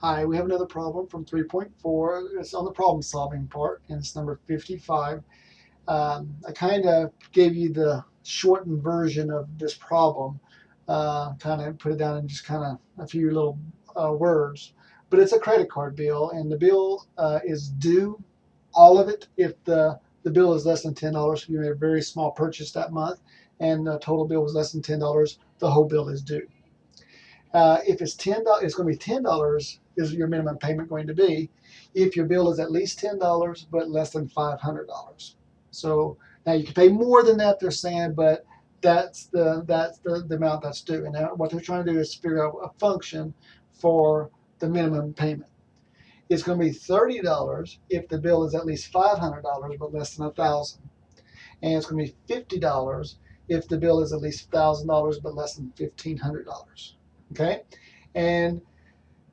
Hi, we have another problem from 3.4. It's on the problem solving part, and it's number 55. I kind of gave you the shortened version of this problem, kind of put it down in just kind of a few little words. But it's a credit card bill, and the bill is due, all of it, if the bill is less than $10. If you made a very small purchase that month, and the total bill was less than $10, the whole bill is due. If it's $10, it's going to be $10 is your minimum payment going to be if your bill is at least $10 but less than $500. So now you can pay more than that, they're saying, but that's the amount that's due. And now what they're trying to do is figure out a function for the minimum payment. It's going to be $30 if the bill is at least $500 but less than $1,000, and it's going to be $50 if the bill is at least $1,000 but less than $1,500. Okay, and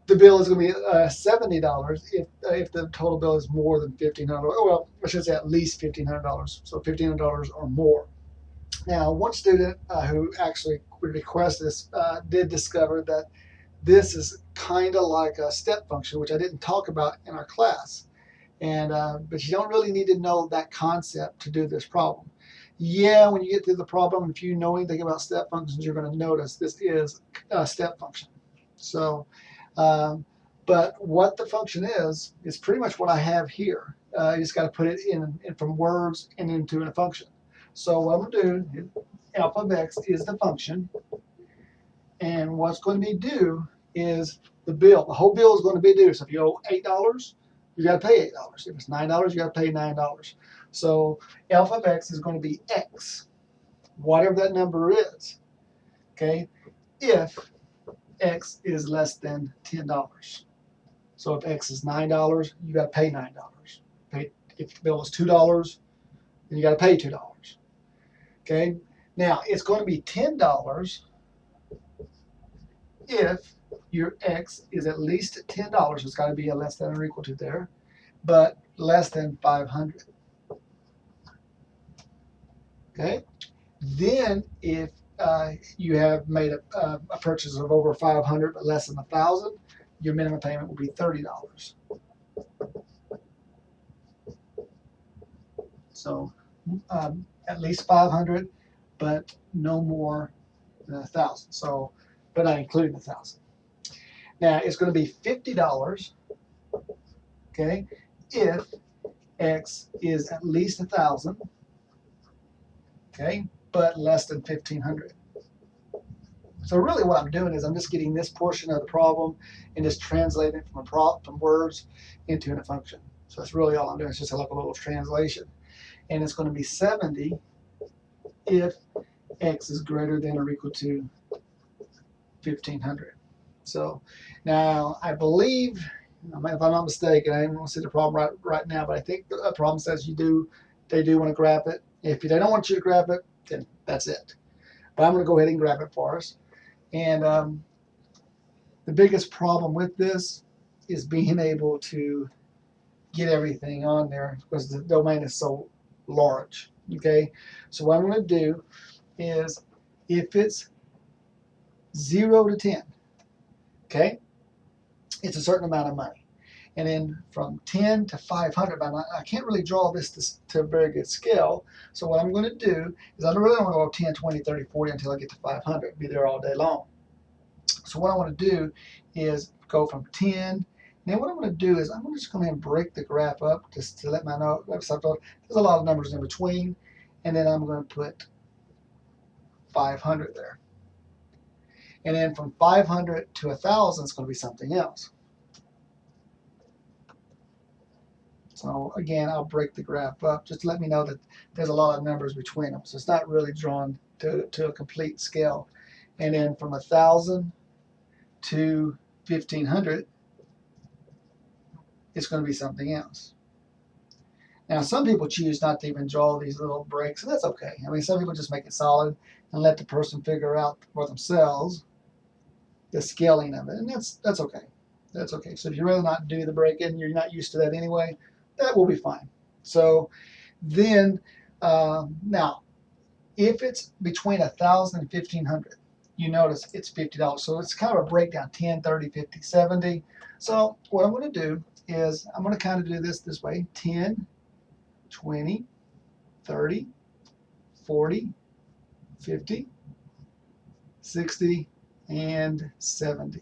the bill is going to be $70 if the total bill is more than $1,500. Well, I should say at least $1,500. So $1,500 or more. Now, one student who actually would request this did discover that this is kind of like a step function, which I didn't talk about in our class. And but you don't really need to know that concept to do this problem. Yeah, when you get through the problem, if you know anything about step functions, you're going to notice this is a step function. So, but what the function is pretty much what I have here. You just got to put it in from words and into a function. So what I'm going to do, alpha of x is the function, and what's going to be due is the bill. The whole bill is going to be due. So if you owe $8, you got to pay $8. If it's $9, you got to pay $9. So alpha of x is going to be x, whatever that number is. Okay, if x is less than $10. So if x is $9, you got to pay $9. If the bill is $2, then you got to pay $2. Okay, now it's going to be $10 if your x is at least $10. It's got to be a less than or equal to there, but less than 500. Okay, then if you have made a purchase of over 500 but less than 1,000, your minimum payment will be $30. So at least 500, but no more than 1,000. So, but not including 1,000. Now it's going to be $50. Okay, if x is at least 1,000. Okay, but less than 1,500. So really what I'm doing is I'm just getting this portion of the problem and just translating it from words into a function. So that's really all I'm doing. It's just like a little translation. And it's going to be 70 if x is greater than or equal to 1,500. So now I believe, if I'm not mistaken, I don't see the problem right now, but I think the problem says they do want to graph it. If they don't want you to graph it, then that's it. But I'm going to go ahead and graph it for us. And the biggest problem with this is being able to get everything on there because the domain is so large. Okay, so what I'm going to do is if it's 0 to 10, okay, it's a certain amount of money. And then from 10 to 500, I can't really draw this to a very good scale. So what I'm going to do is I really don't want to go 10, 20, 30, 40 until I get to 500, be there all day long. So what I want to do is go from 10. Now what I'm going to do is I'm just going to break the graph up just to let me know. There's a lot of numbers in between. And then I'm going to put 500 there. And then from 500 to 1,000, it's going to be something else. So again, I'll break the graph up just to let me know that there's a lot of numbers between them. So it's not really drawn to a complete scale. And then from 1,000 to 1,500, it's going to be something else. Now, some people choose not to even draw these little breaks, and that's okay. I mean, some people just make it solid and let the person figure out for themselves the scaling of it, and that's okay. That's okay. So if you'd rather not do the break-in, you're not used to that anyway, that will be fine. So then, now, if it's between 1,000 and 1,500, you notice it's $50. So it's kind of a breakdown, 10, 30, 50, 70. So what I'm going to do is I'm going to kind of do this way, 10, 20, 30, 40, 50, 60, and 70.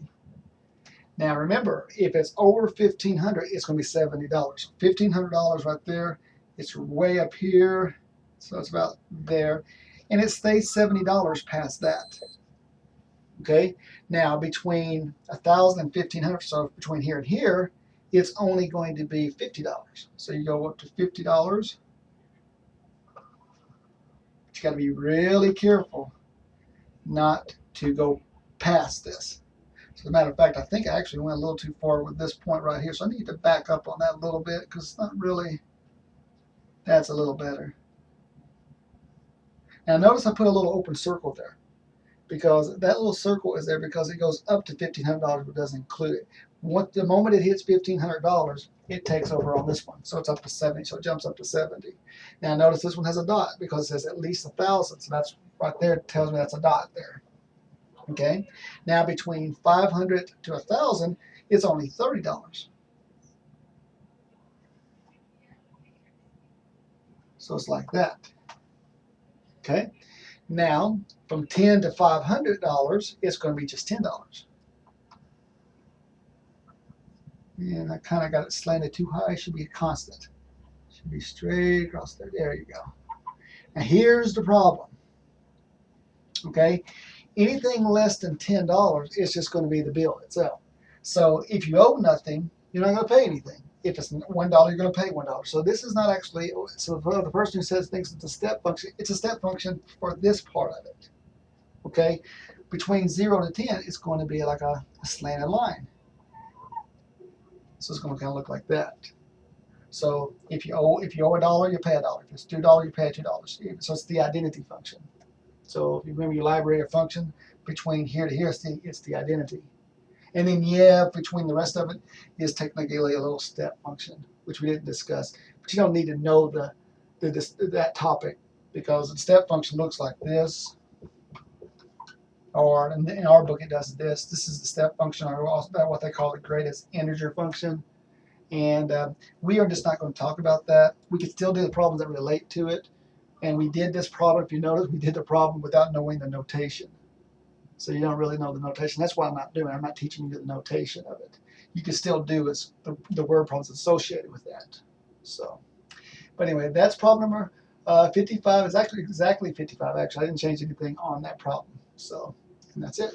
Now remember, if it's over $1,500, it's going to be $70. $1,500 right there. It's way up here, so it's about there, and it stays $70 past that. Okay. Now between 1,000 and 1,500, so between here and here, it's only going to be $50. So you go up to $50. You got to be really careful not to go past this. So as a matter of fact, I think I actually went a little too far with this point right here. So I need to back up on that a little bit because it's not really, that's a little better. Now notice I put a little open circle there because that little circle is there because it goes up to $1,500 but doesn't include it. The moment it hits $1,500, it takes over on this one. So it's up to 70, so it jumps up to 70. Now notice this one has a dot because it says at least 1,000. So that's right there, it tells me that's a dot there. Okay, now between 500 to 1,000, it's only $30. So it's like that. Okay, now from $10 to $500, it's going to be just $10. And I kind of got it slanted too high. It should be a constant. Should be straight across there. There you go. Now here's the problem. Okay, anything less than $10 is just going to be the bill itself. So if you owe nothing, you're not going to pay anything. If it's $1, you're going to pay $1. So this is not actually, so for the person who says thinks it's a step function, it's a step function for this part of it. Okay, between 0 to 10, it's going to be like a slanted line. So it's going to kind of look like that. So if you owe $1, you pay $1. If it's $2, you pay $2. So it's the identity function. So if you remember your library of function, between here to here, it's the identity. And then, yeah, between the rest of it is technically a little step function, which we didn't discuss. But you don't need to know that topic because the step function looks like this. Or in our book, it does this. This is the step function, or what they call the greatest integer function. And we are just not going to talk about that. We can still do the problems that relate to it. And we did this problem, if you notice, we did the problem without knowing the notation. So you don't really know the notation. That's why I'm not doing it. I'm not teaching you the notation of it. You can still do the word problems associated with that. So, but anyway, that's problem number 55. It's actually exactly 55. Actually, I didn't change anything on that problem. So, and that's it.